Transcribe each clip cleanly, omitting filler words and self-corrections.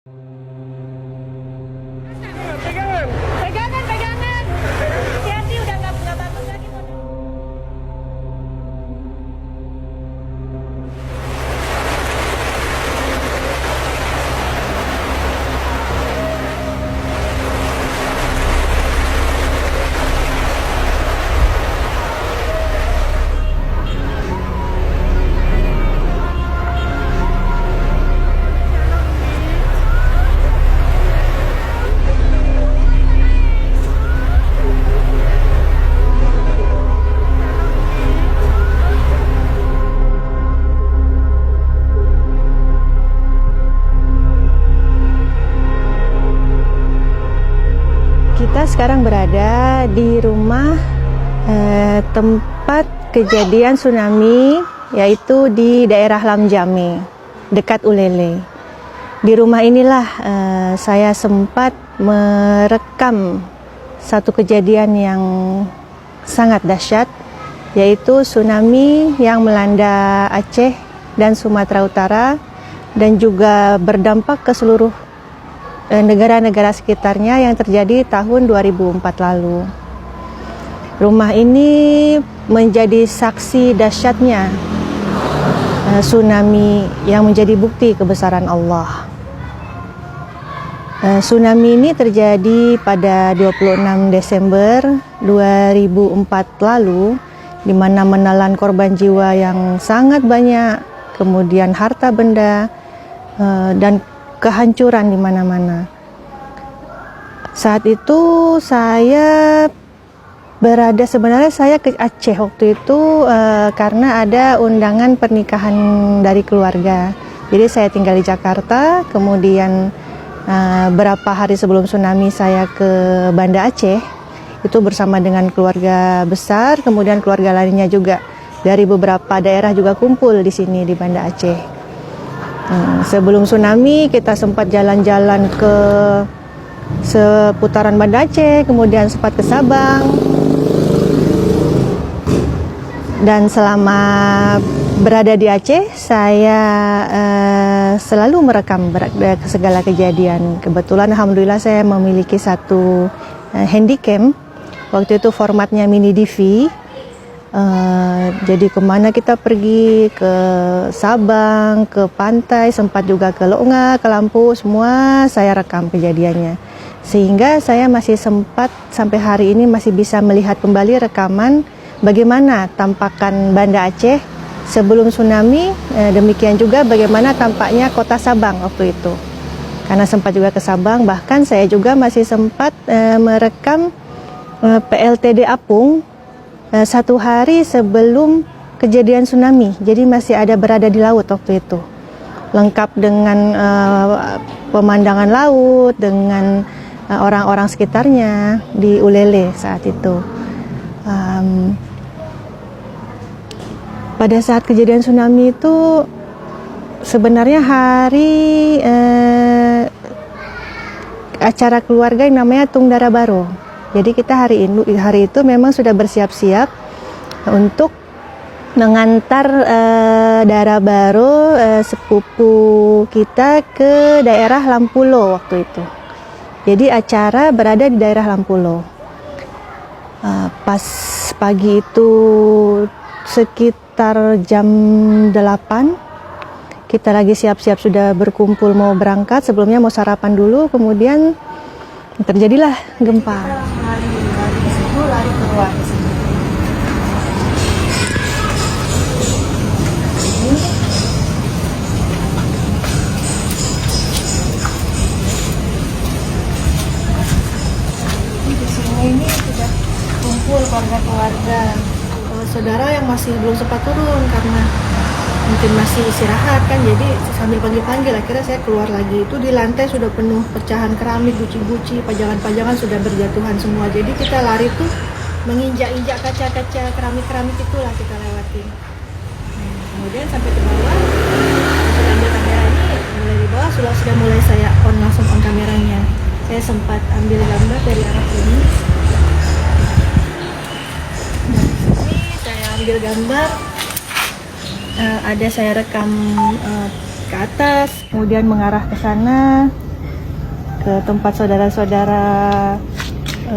Pegangan, pegangan, pegangan. Hati-hati, udah nggak bagus lagi. Kita sekarang berada di rumah tempat kejadian tsunami, yaitu di daerah Lamjame, dekat Ulele. Di rumah inilah saya sempat merekam satu kejadian yang sangat dahsyat, yaitu tsunami yang melanda Aceh dan Sumatera Utara dan juga berdampak ke seluruh negara-negara sekitarnya yang terjadi tahun 2004 lalu. Rumah ini menjadi saksi dahsyatnya tsunami yang menjadi bukti kebesaran Allah. Tsunami ini terjadi pada 26 Desember 2004 lalu, di mana menelan korban jiwa yang sangat banyak, kemudian harta benda dan kehancuran di mana-mana. Saat itu saya sebenarnya saya ke Aceh waktu itu karena ada undangan pernikahan dari keluarga. Jadi saya tinggal di Jakarta, kemudian berapa hari sebelum tsunami saya ke Banda Aceh, itu bersama dengan keluarga besar, kemudian keluarga lainnya juga dari beberapa daerah juga kumpul di sini di Banda Aceh. Sebelum tsunami kita sempat jalan-jalan ke seputaran Banda Aceh, kemudian sempat ke Sabang. Dan selama berada di Aceh, saya selalu merekam segala kejadian. Kebetulan alhamdulillah saya memiliki satu handycam. Waktu itu formatnya mini DV. Jadi kemana kita pergi, ke Sabang, ke pantai, sempat juga ke Longa, ke Lampu, semua saya rekam kejadiannya. Sehingga saya masih sempat sampai hari ini masih bisa melihat kembali rekaman bagaimana tampakan Banda Aceh sebelum tsunami, demikian juga bagaimana tampaknya kota Sabang waktu itu. Karena sempat juga ke Sabang, bahkan saya juga masih sempat merekam PLTD Apung satu hari sebelum kejadian tsunami. Jadi masih ada berada di laut waktu itu, lengkap dengan pemandangan laut, dengan orang-orang sekitarnya di Ulele saat itu. Pada saat kejadian tsunami itu sebenarnya hari acara keluarga yang namanya Tung Dara Baro. Jadi kita hari itu memang sudah bersiap-siap untuk mengantar Dara Baro, sepupu kita, ke daerah Lampulo waktu itu. Jadi acara berada di daerah Lampulo. Pas pagi itu sekitar jam 8, kita lagi siap-siap sudah berkumpul mau berangkat. Sebelumnya mau sarapan dulu, kemudian terjadilah gempa. Lari keluar. Di sini ini sudah kumpul keluarga-keluarga. Saudara yang masih belum sempat turun karena mungkin masih istirahat kan, jadi sambil panggil-panggil akhirnya saya keluar lagi. Itu di lantai sudah penuh pecahan keramik, guci-guci, pajangan-pajangan sudah berjatuhan semua. Jadi kita lari tuh menginjak-injak kaca-kaca keramik-keramik itulah kita lewatin. Kemudian sampai ke bawah, sudah ambil kamera ini, mulai di bawah sudah mulai saya langsung on kameranya. Saya sempat ambil gambar dari arah ini. Dari sini saya ambil gambar. Ada saya rekam ke atas, kemudian mengarah ke sana, ke tempat saudara-saudara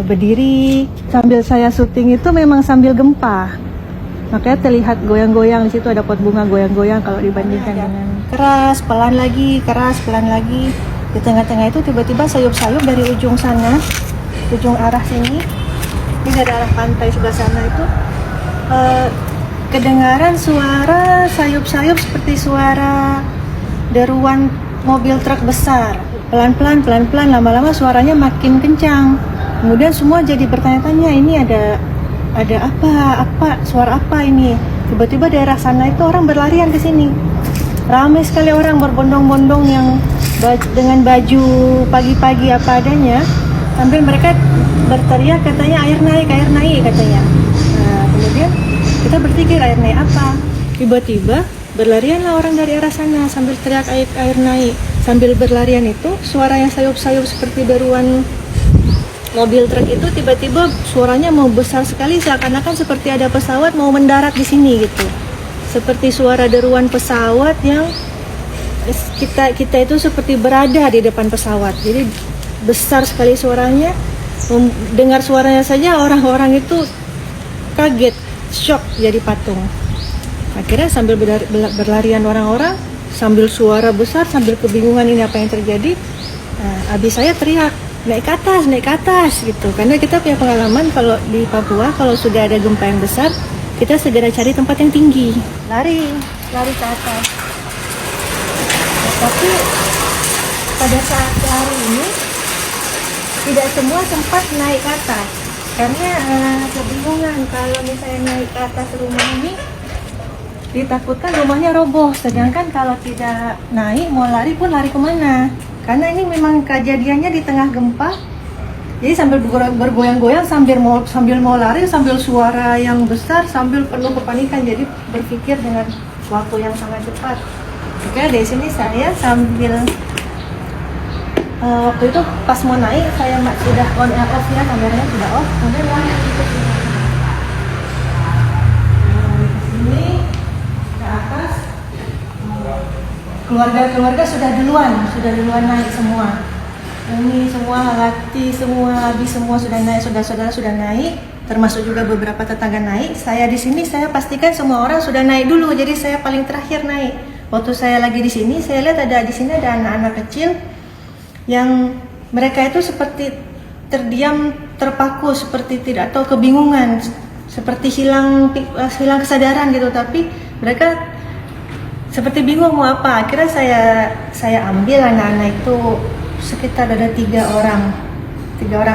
berdiri. Sambil saya syuting itu memang sambil gempa, makanya terlihat goyang-goyang. Di situ ada pot bunga goyang-goyang kalau dibandingkan dengan keras pelan lagi, keras pelan lagi. Di tengah-tengah itu tiba-tiba sayup-sayup dari ujung sana, ujung arah sini, ini dari arah pantai sebelah sana itu kedengaran suara sayup-sayup seperti suara deruan mobil truk besar. Pelan-pelan, pelan-pelan, lama-lama suaranya makin kencang. Kemudian semua jadi bertanya-tanya, ini ada apa, suara apa ini? Tiba-tiba daerah sana itu orang berlarian ke sini. Ramai sekali orang berbondong-bondong yang dengan baju pagi-pagi apa adanya, sambil mereka berteriak katanya air naik katanya. Nah, kemudian kita berpikir air naik apa? Tiba-tiba berlarianlah orang dari arah sana sambil teriak air naik. Sambil berlarian itu suara yang sayup-sayup seperti deruan mobil truk itu tiba-tiba suaranya mau besar sekali, seakan-akan seperti ada pesawat mau mendarat di sini gitu. Seperti suara deruan pesawat yang kita itu seperti berada di depan pesawat. Jadi besar sekali suaranya. Dengar suaranya saja orang-orang itu kaget, shock jadi patung. Akhirnya sambil berlarian orang-orang, sambil suara besar, sambil kebingungan ini apa yang terjadi. Abis saya teriak, naik ke atas gitu. Karena kita punya pengalaman kalau di Papua kalau sudah ada gempa yang besar, kita segera cari tempat yang tinggi, lari ke atas. Tapi pada saat lari ini tidak semua sempat naik ke atas karena kebingungan. Kalau misalnya naik ke atas rumah ini ditakutkan rumahnya roboh, sedangkan kalau tidak naik mau lari pun lari kemana? Karena ini memang kejadiannya di tengah gempa, jadi sambil bergoyang-goyang sambil mau lari, sambil suara yang besar, sambil penuh kepanikan. Jadi berpikir dengan waktu yang sangat cepat. Oke, di sini saya sambil waktu itu pas mau naik saya sudah on and off ya, kameranya sudah off, kemudian lari ke sini ke atas. Keluarga sudah duluan naik semua. Ini semua Lati, semua Abi, semua sudah naik, saudara-saudara sudah naik, termasuk juga beberapa tetangga naik. Saya di sini saya pastikan semua orang sudah naik dulu, jadi saya paling terakhir naik. Waktu saya lagi di sini, saya lihat di sini ada anak-anak kecil yang mereka itu seperti terdiam, terpaku, seperti tidak tahu, kebingungan, seperti hilang kesadaran gitu. Tapi mereka seperti bingung mau apa. Akhirnya saya ambil anak-anak itu, sekitar ada 3 orang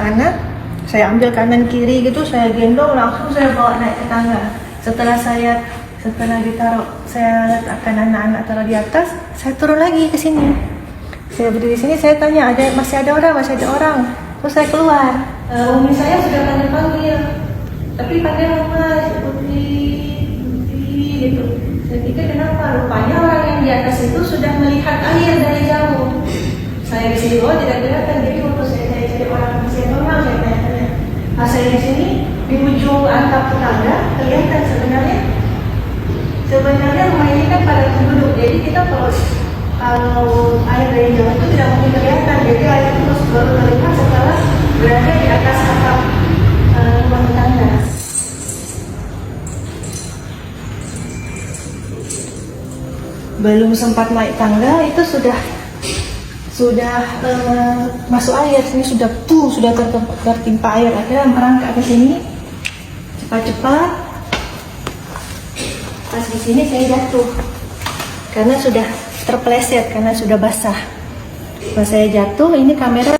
anak. Saya ambil kanan kiri gitu, saya gendong, langsung saya bawa naik ke tangga. Setelah ditaruh, saya letakkan anak-anak taruh di atas, saya turun lagi ke sini. Saya berdiri di sini, saya tanya, masih ada orang. Terus saya keluar. Umi saya sudah panggil, tapi panggil mama, putri gitu. Saya pikir kenapa? Rupanya orang yang di atas itu sudah melihat air dari jauh. Saya di sini tidak kelihatan, jadi waktu saya cari orang, masih ada orang, saya tanya. Pas saya di sini, di ujung atap tetangga kelihatan sebenarnya rumah ini kan padat penduduk, jadi kita kalau air dari jauh itu tidak mungkin kelihatan. Jadi air itu baru terlihat setelah berada di atas atap rumah tetangga. Belum sempat naik tangga itu sudah masuk air. Sini sudah tertimpa air. Akhirnya merangkak ke sini cepat-cepat. Pas di sini saya jatuh karena sudah terpeleset, karena sudah basah. Pas saya jatuh, ini kamera